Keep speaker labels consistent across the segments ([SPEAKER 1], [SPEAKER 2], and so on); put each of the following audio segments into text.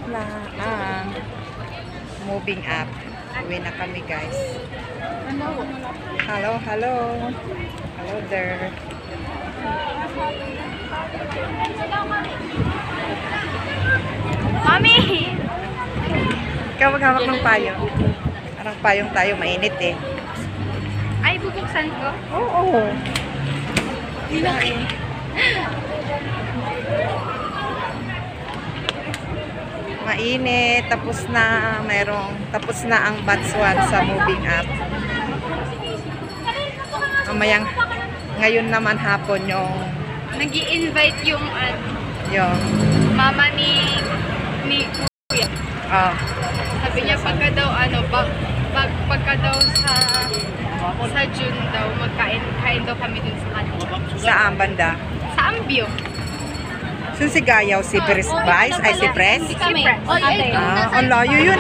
[SPEAKER 1] na ang moving up. Uwi na kami, guys. Hello, hello. Hello there.
[SPEAKER 2] Mami!
[SPEAKER 1] Ikaw maghawak ng payong. Parang payong tayo, mainit eh.
[SPEAKER 2] Ay, bubuksan ko.
[SPEAKER 1] Oo. Mainit, tapos na ang batch 1 sa moving up. Ngayon naman hapon yung
[SPEAKER 2] Nag-i-invite yung mama ni Kuya. Sabi niya pagka daw pagka daw sa June daw kain daw kami dun sa kanila.
[SPEAKER 1] Saan banda?
[SPEAKER 2] Sa Ambio.
[SPEAKER 1] Saan si Gayaw? Si Pres Vice? Ay, si Pres?
[SPEAKER 2] Si Pres.
[SPEAKER 1] Ang layo yun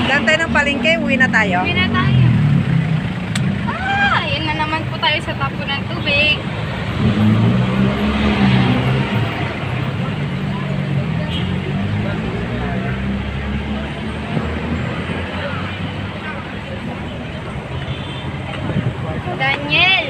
[SPEAKER 1] Daan tayo ng palengke, uwi na tayo.
[SPEAKER 2] Uwi na tayo. Yun na naman po tayo sa tapo ng tubig. Daniel!